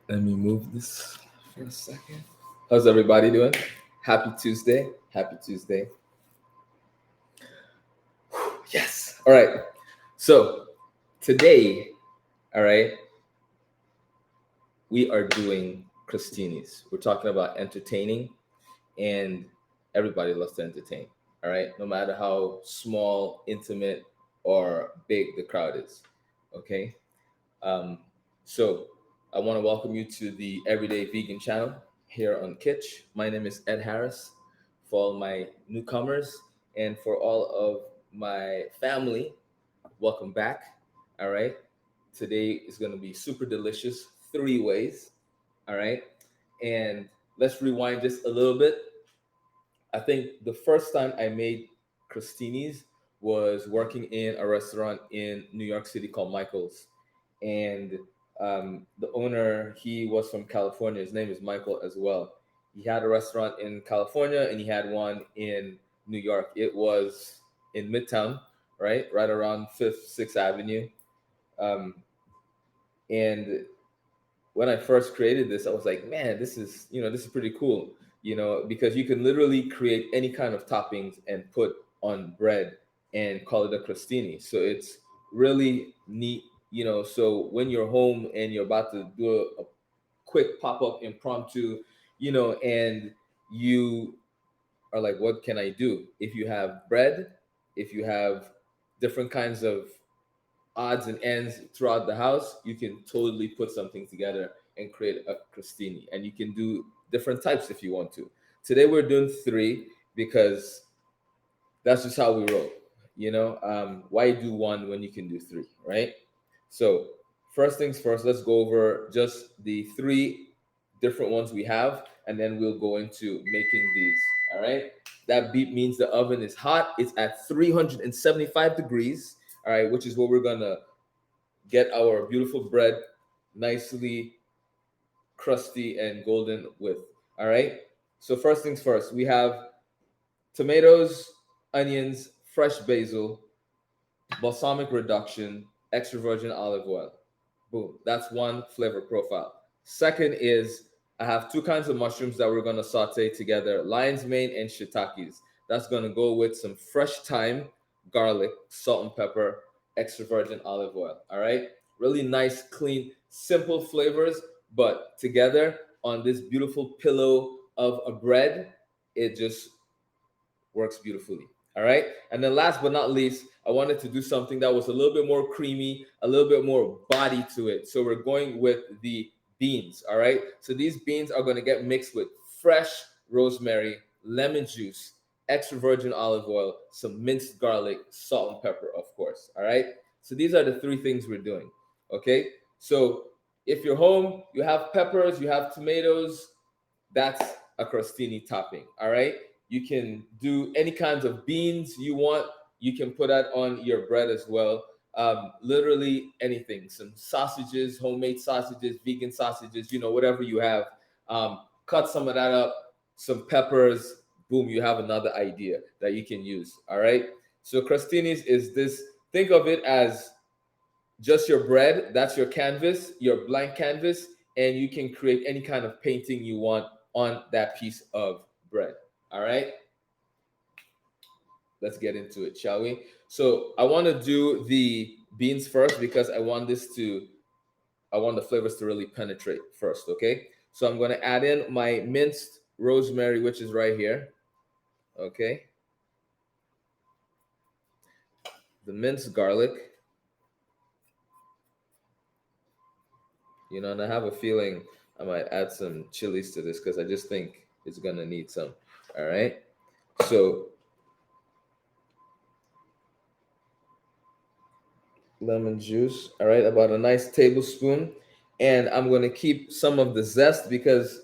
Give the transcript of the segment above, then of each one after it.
Let me move this for a second. How's everybody doing? Happy Tuesday. Happy Tuesday. Yes. All right. So today, all right, we are doing Crostini's. We're talking about entertaining, and everybody loves to entertain. All right. No matter how small, intimate, or big the crowd is. Okay. Um, so I want to welcome you to the Everyday Vegan channel here on Kitsch. My name is Ed Harris. For all my newcomers and for all of my family, welcome back. All right. Today is going to be super delicious, three ways. All right. And let's rewind just a little bit. I think the first time I made crostinis was working in a restaurant in New York City called Michael's, and the owner, he was from California. His name is Michael as well. He had a restaurant in California and he had one in New York. It was in Midtown, right around Fifth, Sixth Avenue. Um, and when I first created this, I was like, man, this is pretty cool, because you can literally create any kind of toppings and put on bread and call it a crostini. So it's really neat, So when you're home and you're about to do a quick pop up impromptu, and you are like, what can I do? If you have bread, if you have different kinds of odds and ends throughout the house, you can totally put something together and create a crostini. And you can do different types if you want to. Today we're doing three because that's just how we roll. Why do one when you can do three, right? So first things first, let's go over just the three different ones we have, and then we'll go into making these. All right. That beep means the oven is hot. It's at 375 degrees. All right, which is what we're gonna get our beautiful bread nicely crusty and golden with. All right. So first things first, we have tomatoes, onions, fresh basil, balsamic reduction, extra virgin olive oil. Boom. That's one flavor profile. Second is I have two kinds of mushrooms that we're going to saute together, lion's mane and shiitakes. That's going to go with some fresh thyme, garlic, salt and pepper, extra virgin olive oil. All right? Really nice, clean, simple flavors, but together on this beautiful pillow of a bread, it just works beautifully. All right. And then last but not least, I wanted to do something that was a little bit more creamy, a little bit more body to it. So we're going with the beans. All right. So these beans are going to get mixed with fresh rosemary, lemon juice, extra virgin olive oil, some minced garlic, salt and pepper, of course. All right. So these are the three things we're doing. Okay. So if you're home, you have peppers, you have tomatoes, that's a crostini topping. All right. You can do any kinds of beans you want. You can put that on your bread as well. Literally anything. Some sausages, homemade sausages, vegan sausages, whatever you have. Cut some of that up, some peppers. Boom, you have another idea that you can use. All right. So crostinis is this. Think of it as just your bread. That's your canvas, your blank canvas, and you can create any kind of painting you want on that piece of bread. All right, let's get into it, shall we? So I want to do the beans first because I want the flavors to really penetrate first. Okay, so I'm going to add in my minced rosemary, which is right here. Okay, the minced garlic. And I have a feeling I might add some chilies to this because I just think it's gonna need some. All right. So lemon juice. All right, about a nice tablespoon, and I'm gonna keep some of the zest because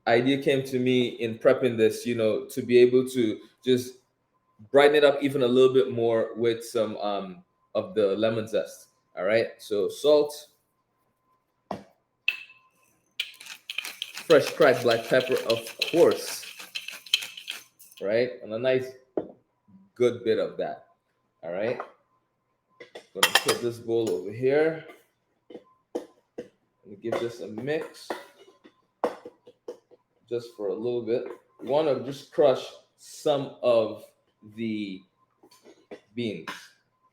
idea came to me in prepping this. To be able to just brighten it up even a little bit more with some of the lemon zest. All right. So salt, fresh cracked black pepper, of course. Right, and a nice good bit of that. All right. Gonna put this bowl over here. Let me give this a mix. just for a little bit. We want to just crush some of the beans,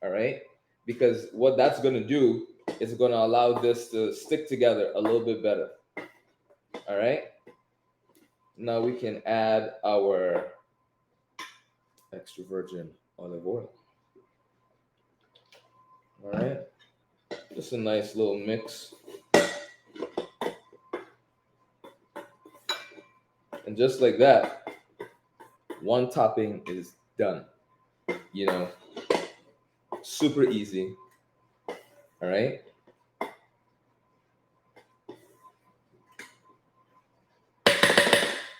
all right? Because what that's going to do is going to allow this to stick together a little bit better, all right? Now we can add our extra virgin olive oil, all right? Just a nice little mix. And just like that, one topping is done. You know, super easy, all right?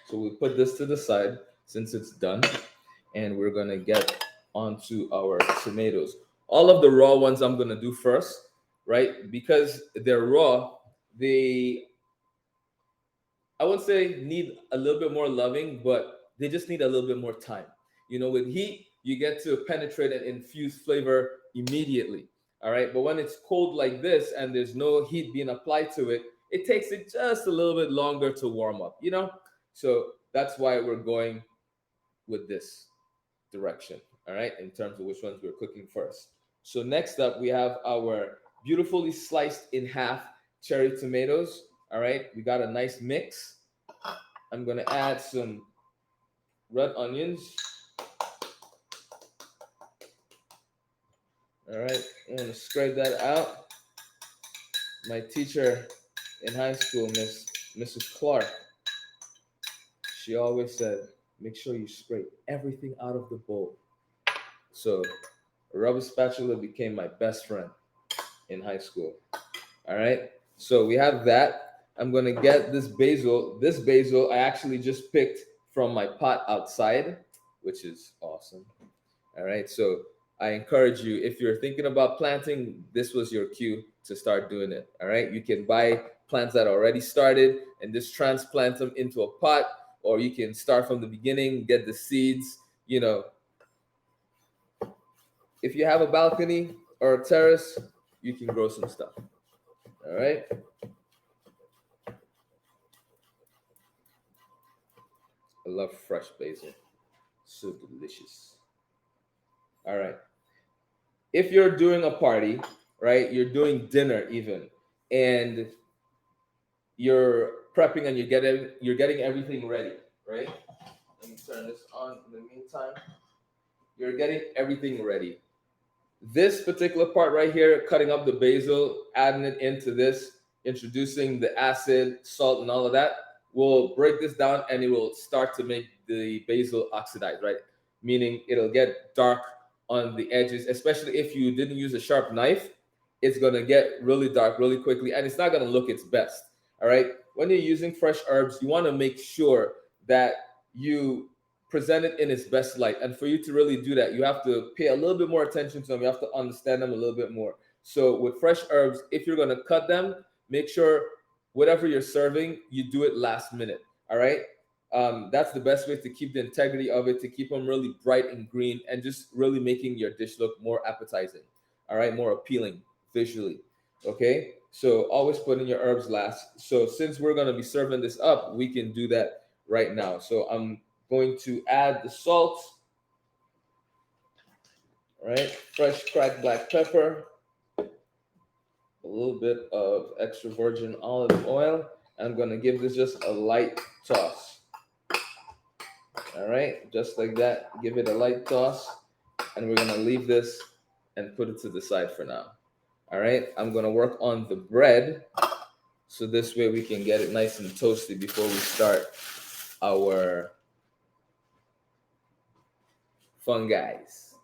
So we put this to the side since it's done, and we're gonna get onto our tomatoes. All of the raw ones I'm gonna do first, right? Because they're raw, they, I would say, need a little bit more loving, but they just need a little bit more time. With heat, you get to penetrate and infuse flavor immediately. All right. But when it's cold like this and there's no heat being applied to it, it takes it just a little bit longer to warm up. So that's why we're going with this direction. All right. In terms of which ones we're cooking first. So next up, we have our beautifully sliced in half cherry tomatoes. All right. We got a nice mix. I'm going to add some red onions. All right, I'm gonna scrape that out. My teacher in high school, Mrs. Clark, she always said, make sure you scrape everything out of the bowl. So a rubber spatula became my best friend in high school. All right, so we have that. I'm gonna get this basil. This basil I actually just picked from my pot outside, which is awesome. All right, so I encourage you, if you're thinking about planting, this was your cue to start doing it. All right, you can buy plants that are already started and just transplant them into a pot, or you can start from the beginning, get the seeds. If you have a balcony or a terrace, you can grow some stuff. All right. I love fresh basil. So delicious. All right. If you're doing a party, right, you're doing dinner even, and you're prepping and you're getting everything ready, right? Let me turn this on in the meantime. You're getting everything ready. This particular part right here, cutting up the basil, adding it into this, introducing the acid, salt, and all of that, will break this down and it will start to make the basil oxidize, right? Meaning it'll get dark on the edges, especially if you didn't use a sharp knife. It's gonna get really dark really quickly and it's not gonna look its best. All right. When you're using fresh herbs, you want to make sure that you present it in its best light. And for you to really do that, you have to pay a little bit more attention to them. You have to understand them a little bit more. So with fresh herbs, if you're going to cut them, make sure whatever you're serving, you do it last minute. All right. That's the best way to keep the integrity of it, to keep them really bright and green, and just really making your dish look more appetizing. All right. More appealing visually. Okay. So always put in your herbs last. So since we're going to be serving this up, we can do that right now. So I'm going to add the salt, all right, fresh cracked black pepper, a little bit of extra virgin olive oil. I'm going to give this just a light toss. All right, just like that. Give it a light toss, and we're going to leave this and put it to the side for now. All right, I'm going to work on the bread. So this way we can get it nice and toasty before we start our fun guys.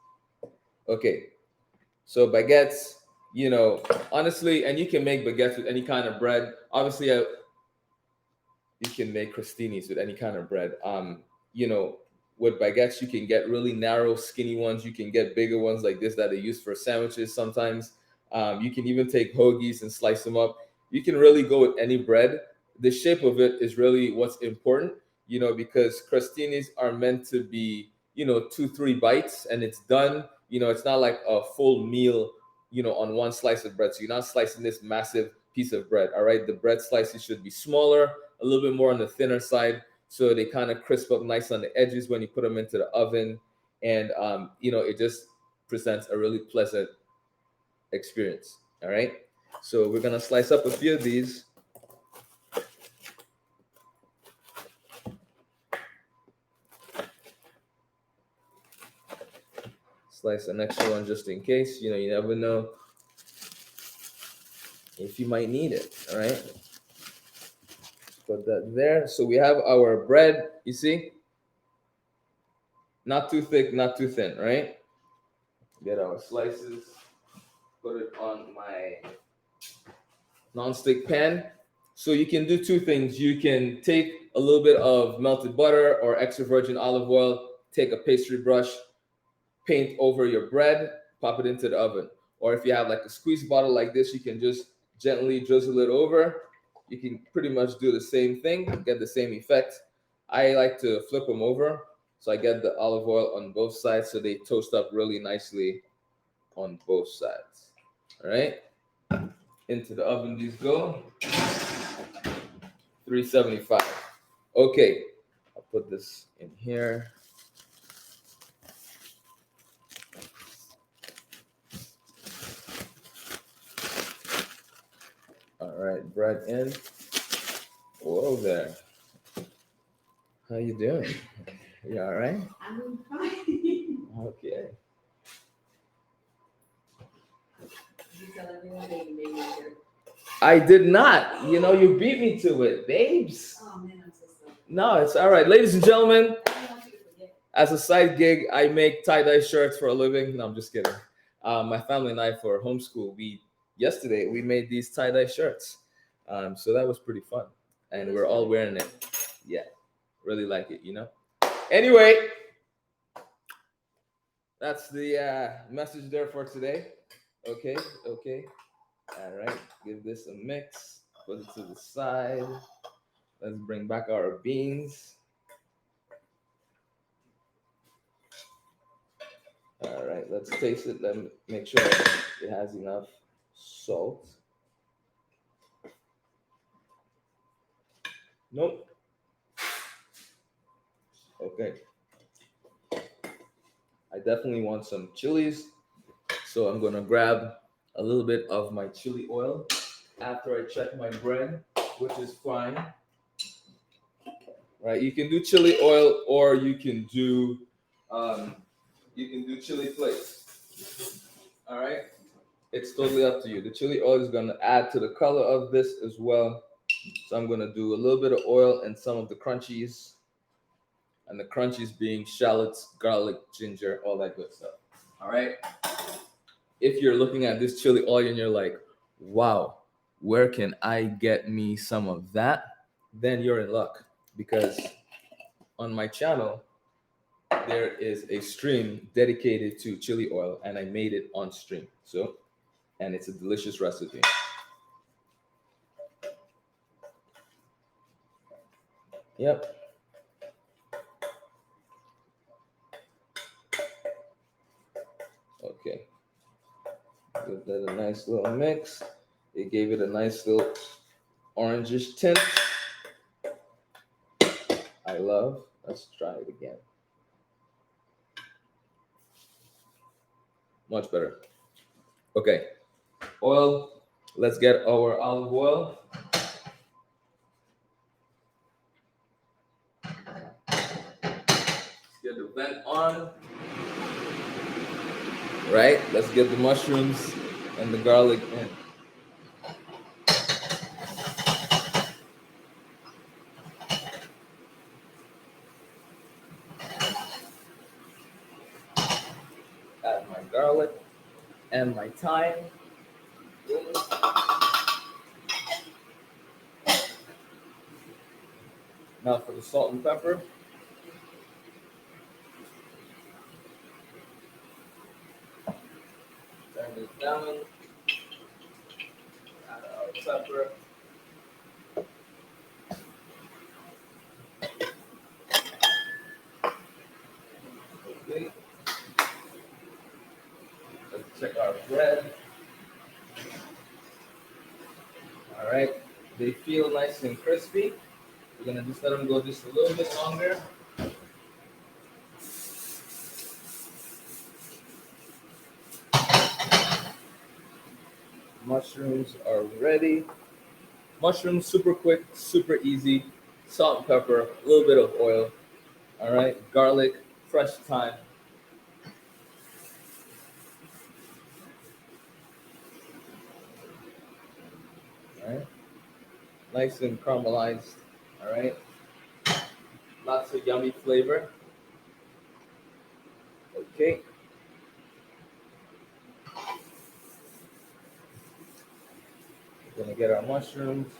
Okay, so baguettes, honestly, and you can make baguettes with any kind of bread. Obviously, you can make crostinis with any kind of bread. With baguettes, you can get really narrow, skinny ones. You can get bigger ones like this that are used for sandwiches sometimes. You can even take hoagies and slice them up. You can really go with any bread. The shape of it is really what's important, because crostinis are meant to be, 2-3 bites and it's done. It's not like a full meal, on one slice of bread. So you're not slicing this massive piece of bread. All right. The bread slices should be smaller, a little bit more on the thinner side, so they kind of crisp up nice on the edges when you put them into the oven, and it just presents a really pleasant experience. All right, so we're gonna slice up a few of these. Slice an extra one just in case. You never know if you might need it. All right, put that there. So we have our bread. You see, not too thick, not too thin. Right. Get our slices. Put it on my non-stick pan. So you can do two things. You can take a little bit of melted butter or extra virgin olive oil, take a pastry brush, paint over your bread, pop it into the oven. Or if you have like a squeeze bottle like this, you can just gently drizzle it over. You can pretty much do the same thing, get the same effect. I like to flip them over, so I get the olive oil on both sides so they toast up really nicely on both sides. All right, into the oven these go. 375. Okay, I'll put this in here. All right, bread in. Whoa there. How you doing? You all right? I'm fine. Okay. Did you tell everyone that you made me here? I did not. You beat me to it, babes. Oh man, I'm so sorry. No, it's all right. Ladies and gentlemen, I don't want you to forget. as a side gig, I make tie-dye shirts for a living. No, I'm just kidding. My family and I, for homeschool, yesterday we made these tie-dye shirts. So that was pretty fun. And we're all wearing it. Yeah, really like it, Anyway, that's the message there for today. Okay. All right, give this a mix. Put it to the side. Let's bring back our beans. All right, let's taste it. Let me make sure it has enough salt. Nope. Okay. I definitely want some chilies, so I'm gonna grab a little bit of my chili oil after I check my bread, which is fine. Right, you can do chili oil, or you can do chili flakes. All right, it's totally up to you. The chili oil is gonna add to the color of this as well. So I'm gonna do a little bit of oil and some of the crunchies, and the crunchies being shallots, garlic, ginger, all that good stuff. All right. If you're looking at this chili oil and you're like, wow, where can I get me some of that? Then you're in luck, because on my channel, there is a stream dedicated to chili oil, and I made it on stream. And it's a delicious recipe. Yep. Okay. Give that a nice little mix. It gave it a nice little orangish tint. I love. Let's try it again. Much better. Okay. Oil. Let's get our olive oil. Let's get the vent on. Right? Let's get the mushrooms and the garlic in. Add my garlic and my thyme. Now for the salt and pepper. Turn this down. Add our pepper. Okay. Let's check our bread. All right. They feel nice and crispy. We're gonna just let them go just a little bit longer. Mushrooms are ready. Mushrooms, super quick, super easy. Salt and pepper, a little bit of oil. All right, garlic, fresh thyme. All right, nice and caramelized. All right, lots of yummy flavor. Okay, we're gonna get our mushrooms.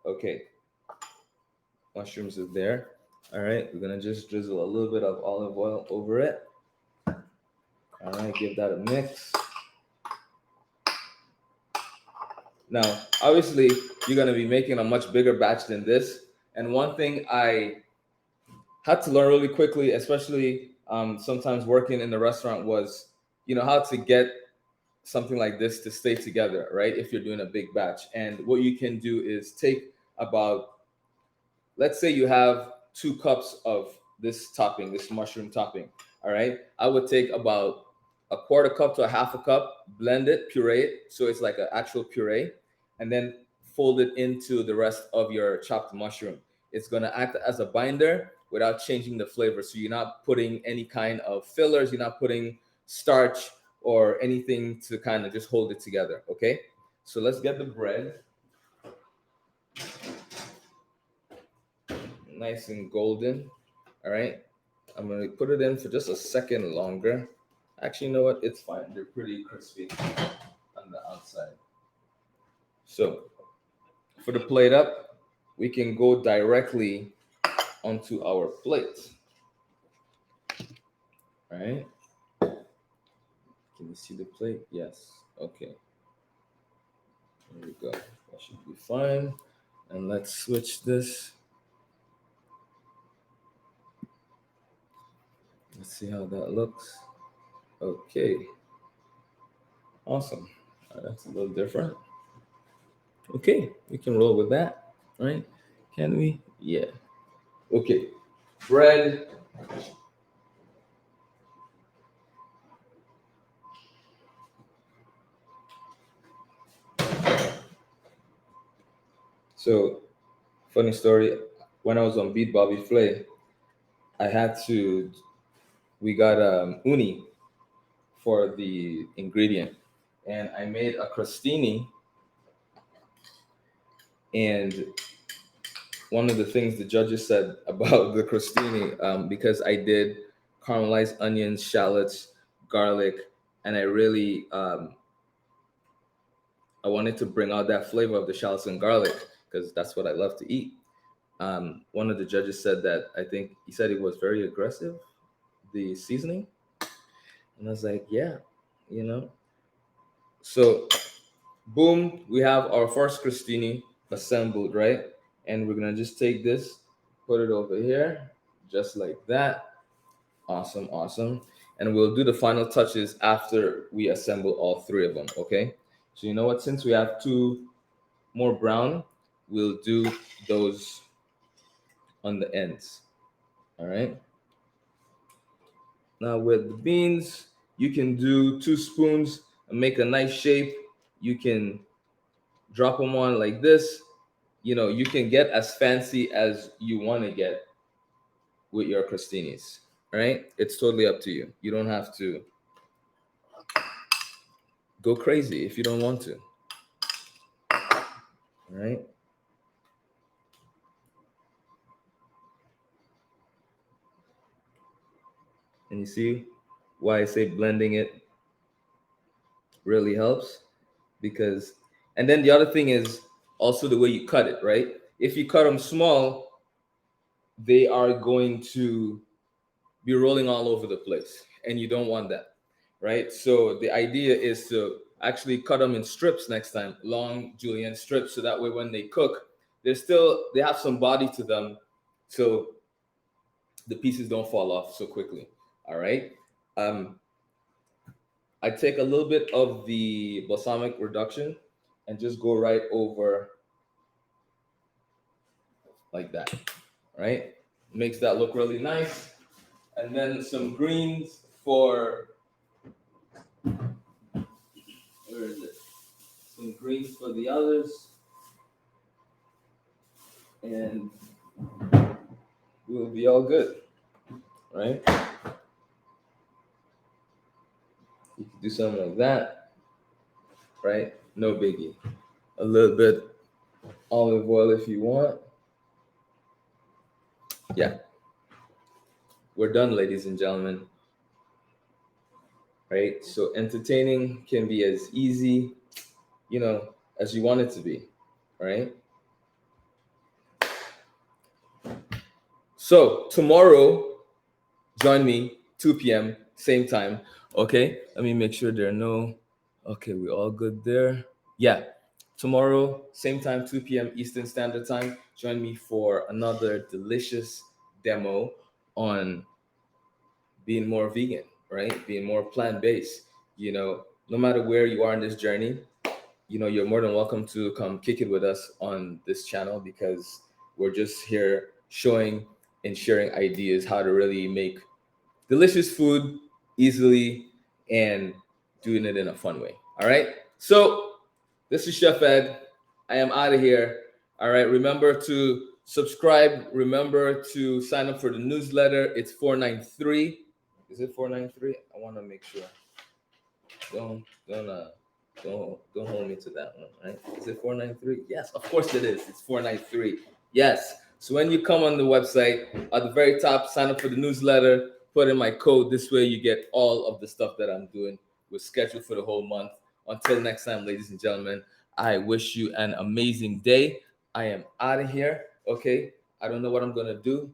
Okay, mushrooms is there. All right, we're gonna just drizzle a little bit of olive oil over it. All right, give that a mix. Now, obviously, you're gonna be making a much bigger batch than this. And one thing I had to learn really quickly, especially sometimes working in the restaurant, was how to get something like this to stay together, right? If you're doing a big batch, and what you can do is take about, let's say you have 2 cups of this topping, this mushroom topping. All right, I would take about a quarter cup to a half a cup, blend it, puree it, so it's like an actual puree, and then fold it into the rest of your chopped mushroom. It's going to act as a binder without changing the flavor, so you're not putting any kind of fillers, you're not putting starch or anything to kind of just hold it together. Okay, so let's get the bread nice and golden. All right, I'm gonna put it in for just a second longer. Actually, you know what? It's fine. They're pretty crispy on the outside. So for the plate up, we can go directly onto our plate. All right. Can you see the plate? Yes. Okay. There we go. That should be fine. And let's switch this. Let's see how that looks. Okay. Awesome. That's a little different. Okay, we can roll with that, right? Can we? Yeah. Okay. Bread. So, funny story. When I was on Beat Bobby Flay, I had to. We got uni for the ingredient, and I made a crostini. And one of the things the judges said about the crostini, because I did caramelized onions, shallots, garlic, and I wanted to bring out that flavor of the shallots and garlic because that's what I love to eat. One of the judges said that I think he said it was very aggressive, the seasoning, and I was like, yeah, you know. So, boom, we have our first crostini assembled, right? And we're gonna just take this, put it over here, just like that. Awesome, awesome. And we'll do the final touches after we assemble all three of them. Okay. So you know what? Since we have two more brown, we'll do those on the ends. All right. Now with the beans, you can do 2 spoons and make a nice shape. You can drop them on like this. You can get as fancy as you want to get with your crostinis. All right. It's totally up to you. You don't have to go crazy if you don't want to. All right. And you see why I say blending it really helps because, and then the other thing is also the way you cut it, right? If you cut them small, they are going to be rolling all over the place, and you don't want that, right? So the idea is to actually cut them in strips next time, long julienne strips, so that way when they cook, they have some body to them, so the pieces don't fall off so quickly. All right. Um, I take a little bit of the balsamic reduction and just go right over like that. Right. Makes that look really nice. And then some greens for, where is it? Some greens for the others. And we'll be all good. Right. You can do something like that. Right. No biggie. A little bit olive oil if you want. Yeah. We're done, ladies and gentlemen. Right? So entertaining can be as easy, as you want it to be, right? So tomorrow, join me 2 p.m. same time. Okay, let me make sure there are no. Okay, we all good there. Yeah, tomorrow same time 2 p.m. Eastern Standard Time. Join me for another delicious demo on being more vegan, right? Being more plant based. No matter where you are in this journey, you're more than welcome to come kick it with us on this channel, because we're just here showing and sharing ideas how to really make delicious food easily and doing it in a fun way. All right. So this is Chef Ed. I am out of here. All right. Remember to subscribe. Remember to sign up for the newsletter. It's 493. Is it 493? I want to make sure. Don't don't uh don't hold me to that one, right? Is it 493? Yes, of course it is. It's 493. Yes. So when you come on the website, at the very top, sign up for the newsletter, put in my code. This way you get all of the stuff that I'm doing. We're scheduled for the whole month. Until next time, ladies and gentlemen, I wish you an amazing day. I am out of here. Okay. I don't know what I'm gonna do.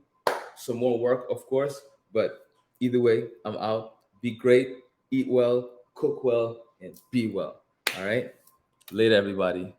Some more work, of course, but either way, I'm out. Be great, eat well, cook well, and be well. All right. Later, everybody.